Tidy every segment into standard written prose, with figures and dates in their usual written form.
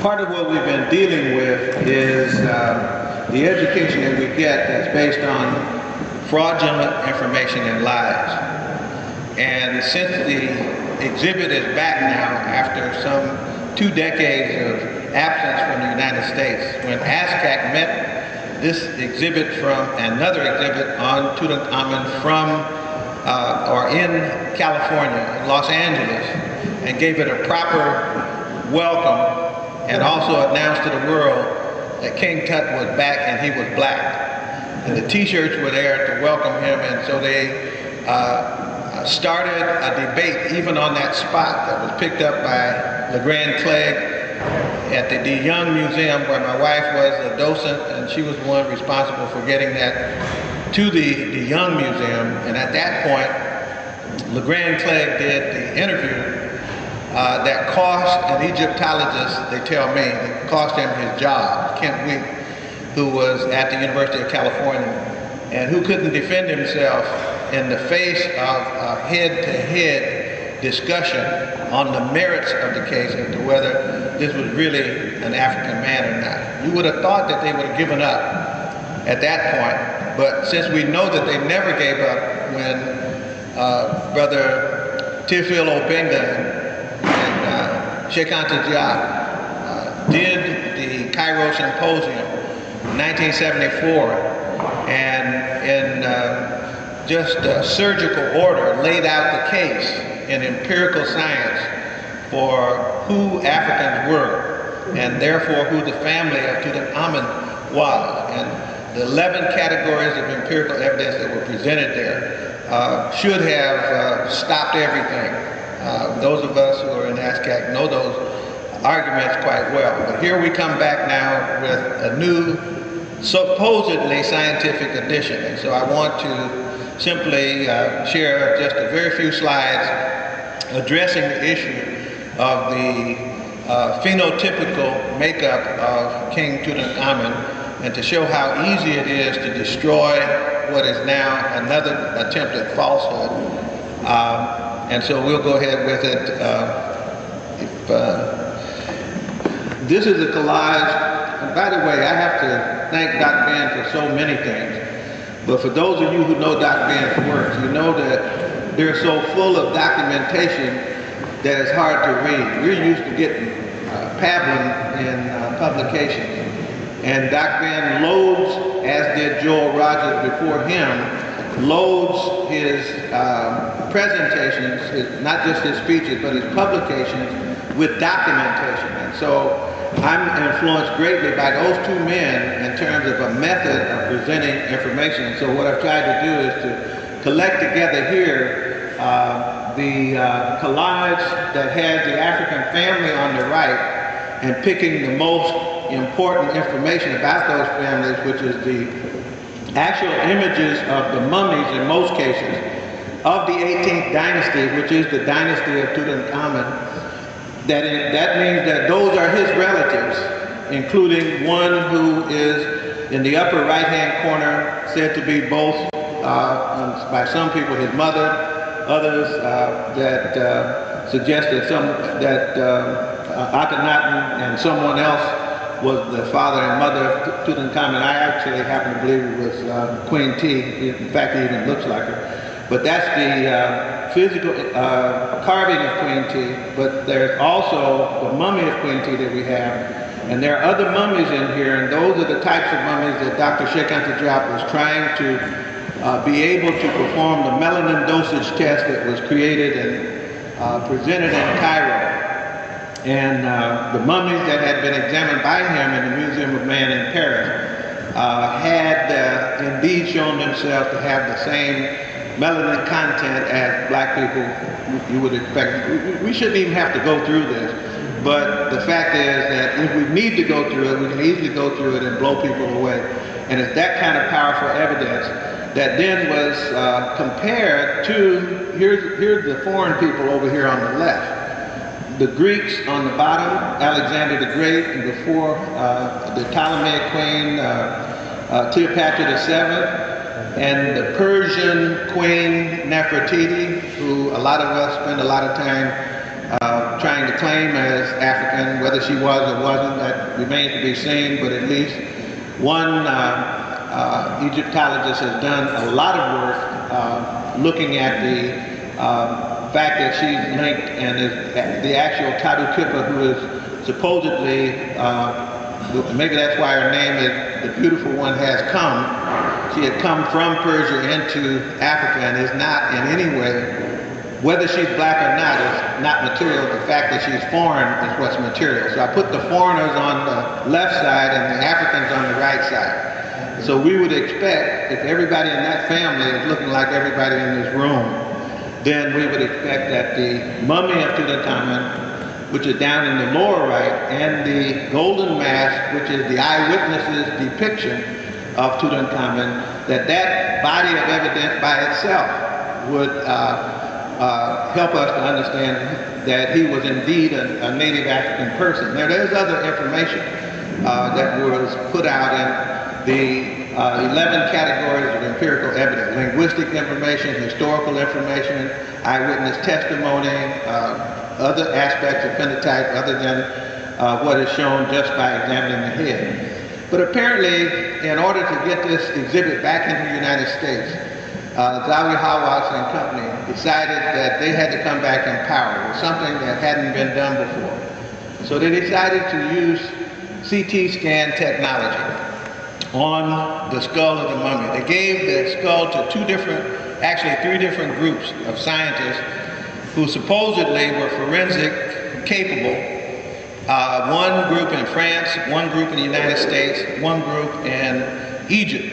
Part of what we've been dealing with is the education that we get that's based on fraudulent information and lies. And since the exhibit is back now after some 2 decades of absence from the United States, when ASCAC met this exhibit from another exhibit on Tutankhamun from or in California, in Los Angeles, and gave it a proper welcome, and also announced to the world that King Tut was back and he was black. And the t-shirts were there to welcome him, and so they started a debate even on that spot that was picked up by LeGrand Clegg at the Young Museum, where my wife was a docent, and she was the one responsible for getting that to the Young Museum. And at that point, LeGrand Clegg did the interview that cost an Egyptologist, they tell me, it cost him his job, Kent Week, who was at the University of California, and who couldn't defend himself in the face of a head-to-head discussion on the merits of the case as to whether this was really an African man or not. You would have thought that they would have given up at that point, but since we know that they never gave up when Brother Theophile Obenga and Sheikh Anta Diop did the Cairo Symposium in 1974, and in just a surgical order laid out the case in empirical science for who Africans were, and therefore who the family of Tutankhamun was. And the 11 categories of empirical evidence that were presented there should have stopped everything. Those of us who are in ASCAC know those arguments quite well. But here we come back now with a new, supposedly scientific edition. And so I want to simply share just a very few slides addressing the issue of the phenotypical makeup of King Tutankhamun, and to show how easy it is to destroy what is now another attempt at falsehood. And so we'll go ahead with it. This is a collage. And by the way, I have to thank Dr. Ben for so many things. But for those of you who know Dr. Ben's work, you know that they're so full of documentation that it's hard to read. We're used to getting pablum in publications. And Dr. Ben loads, as did Joel Rogers before him, loads his presentations, not just his speeches, but his publications with documentation. And so I'm influenced greatly by those two men in terms of a method of presenting information. So what I've tried to do is to collect together here the collage that has the African family on the right, and picking the most important information about those families, which is the actual images of the mummies in most cases of the 18th dynasty, which is the dynasty of Tutankhamun. That means that those are his relatives, including one who is in the upper right-hand corner, said to be both, by some people, his mother, others that suggested that Akhenaten and someone else was the father and mother of Tutankhamun. I actually happen to believe it was Queen T. In fact, he even looks like her. But that's the physical carving of Queen T. But there's also the mummy of Queen T that we have. And there are other mummies in here, and those are the types of mummies that Dr. Sheikh Anta Diop was trying to be able to perform the melanin dosage test that was created and presented in Cairo. And the mummies that had been examined by him in the Museum of Man in Paris had indeed shown themselves to have the same melanin content as black people you would expect. We shouldn't even have to go through this, but the fact is that if we need to go through it, we can easily go through it and blow people away. And it's that kind of powerful evidence that then was compared to, here's the foreign people over here on the left. The Greeks on the bottom, Alexander the Great, and before the Ptolemaic queen, Cleopatra VII, and the Persian queen Nefertiti, who a lot of us spend a lot of time claim as African. Whether she was or wasn't, that remains to be seen, but at least one Egyptologist has done a lot of work looking at the fact that she's linked and is the actual Tadu Kippa, who is supposedly, maybe that's why her name is The Beautiful One Has Come. She had come from Persia into Africa and is not in any way, whether she's black or not, is not material. The fact that she's foreign is what's material. So I put the foreigners on the left side and the Africans on the right side. So we would expect, if everybody in that family is looking like everybody in this room, then we would expect that the mummy of Tutankhamun, which is down in the lower right, and the golden mask, which is the eyewitnesses' depiction of Tutankhamun, that body of evidence by itself would help us to understand that he was indeed a native African person. Now, there's other information that was put out in the 11 categories of empirical evidence: linguistic information, historical information, eyewitness testimony, other aspects of phenotype other than what is shown just by examining the head. But apparently, in order to get this exhibit back into the United States, Zawi Hawass and company decided that they had to come back in power. It was something that hadn't been done before. So they decided to use CT scan technology on the skull of the mummy. They gave the skull to three different groups of scientists who supposedly were forensic capable. One group in France, one group in the United States, one group in Egypt.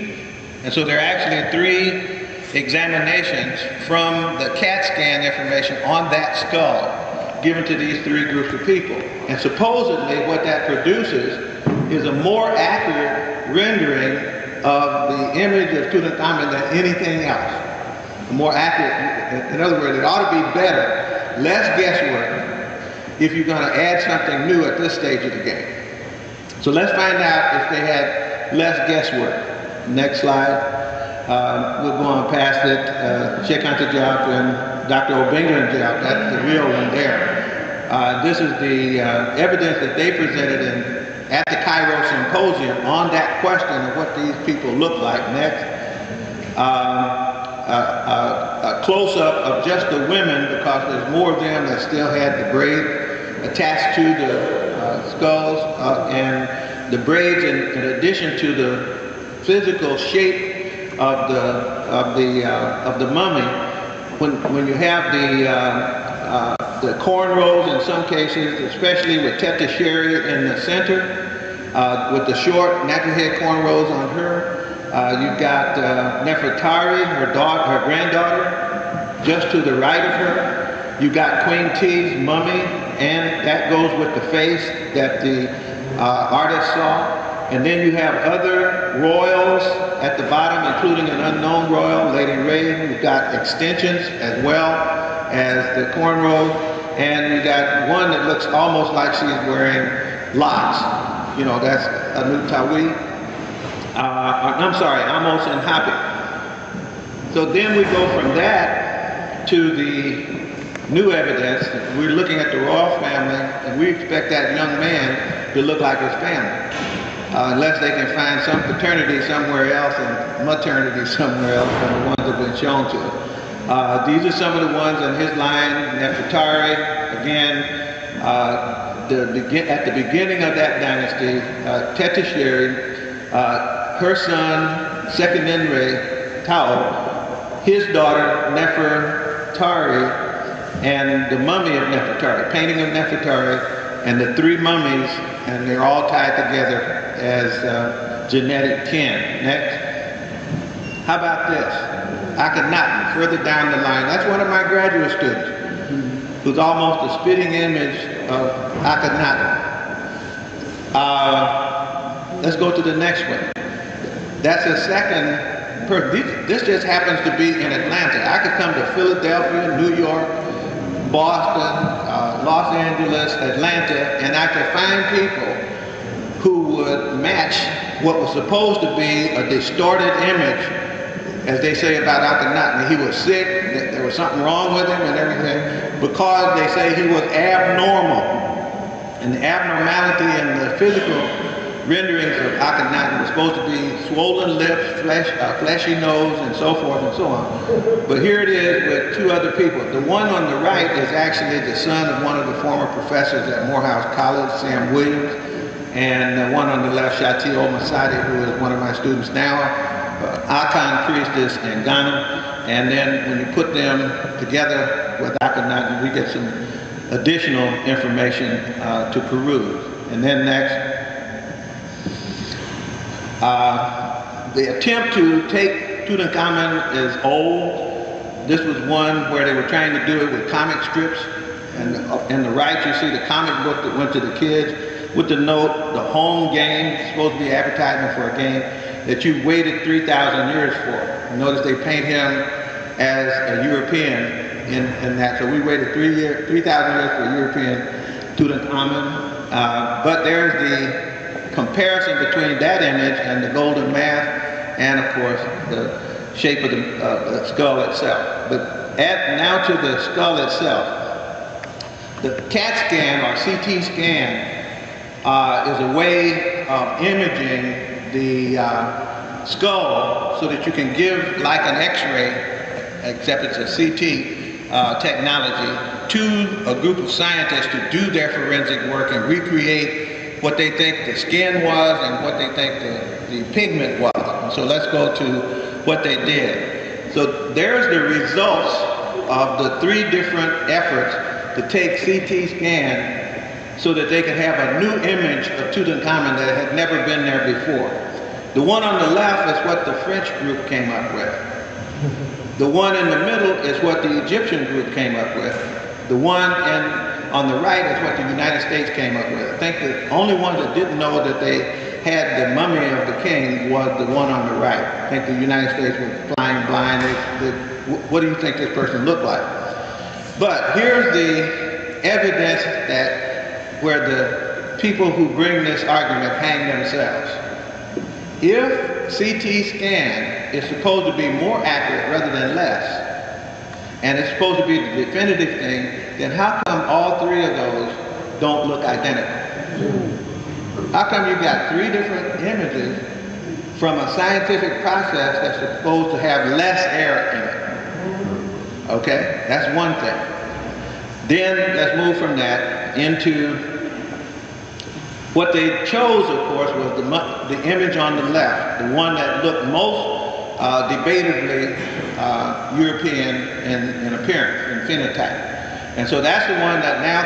And so there are actually 3 examinations from the CAT scan information on that skull given to these 3 groups of people. And supposedly what that produces is a more accurate rendering of the image of Tutankhamun than anything else. More accurate, in other words, it ought to be better, less guesswork, if you're going to add something new at this stage of the game. So let's find out if they had less guesswork. Next slide. We'll go on past it. Sheikh Anta Diop and Dr. Obenga Diop, that's the real one there. This is the evidence that they presented at the Cairo Symposium on that question of what these people look like. Next. A close-up of just the women, because there's more of them that still had the braid attached to the skulls, and the braids, in addition to the physical shape of the mummy, when you have the cornrows in some cases, especially with Teta Sherry in the center, with the short nappy head cornrows on her. You've got Nefertari, her granddaughter, just to the right of her. You've got Queen T's mummy, and that goes with the face that the artist saw. And then you have other royals at the bottom, including an unknown royal, Lady Ray, who's got extensions as well as the cornrow. And you got one that looks almost like she's wearing locks. You know, that's Anutawi. I'm sorry, Amos and Hapi. So then we go from that to the new evidence. We're looking at the royal family, and we expect that young man to look like his family. Unless they can find some paternity somewhere else and maternity somewhere else from the ones that have been shown to us. These are some of the ones in his line. Nefertari, again, at the beginning of that dynasty, Teta Sherry, her son, Sekenenre Tao, his daughter, Nefertari, and the mummy of Nefertari, painting of Nefertari, and the 3 mummies, and they're all tied together as genetic kin. Next. How about this? Akhenaten, further down the line. That's one of my graduate students, who's almost a spitting image of Akhenaten. Let's go to the next one. That's a second person. This just happens to be in Atlanta. I could come to Philadelphia, New York, Boston, Los Angeles, Atlanta, and I could find people who would match what was supposed to be a distorted image, as they say about Akhenaten. He was sick, there were was something wrong with him and everything, because they say he was abnormal. And the abnormality in the physical renderings of Akhenaten was supposed to be swollen lips, fleshy nose, and so forth and so on. But here it is with two other people. The one on the right is actually the son of one of the former professors at Morehouse College, Sam Williams, and the one on the left, Shati Omasadi, who is one of my students now, Akan priestess in Ghana. And then when you put them together with Akhenaten, we get some additional information to peruse. And then next, the attempt to take Tutankhamun is old. This was one where they were trying to do it with comic strips. And in the right, you see the comic book that went to the kids with the note, the home game, supposed to be advertisement for a game that you waited 3,000 years for. Notice they paint him as a European in that. So we waited 3,000 years for European Tutankhamun. But there's the comparison between that image and the golden mask, and of course the shape of the skull itself. But now to the skull itself. The CAT scan or CT scan is a way of imaging the skull so that you can give, like an x-ray, except it's a CT technology, to a group of scientists to do their forensic work and recreate what they think the skin was and what they think the pigment was. So let's go to what they did. So there's the results of the three different efforts to take CT scan so that they could have a new image of Tutankhamun that had never been there before. The one on the left is what the French group came up with. The one in the middle is what the Egyptian group came up with. The one on the right is what the United States came up with. I think the only one that didn't know that they had the mummy of the king was the one on the right. I think the United States was flying blind. What do you think this person looked like? But here's the evidence that where the people who bring this argument hang themselves. If CT scan is supposed to be more accurate rather than less, and it's supposed to be the definitive thing, then how come all three of those don't look identical? How come you got three different images from a scientific process that's supposed to have less error in it? Okay, that's one thing. Then let's move from that into what they chose, of course, was the image on the left, the one that looked most debatably European in appearance, in phenotype. And so that's the one that now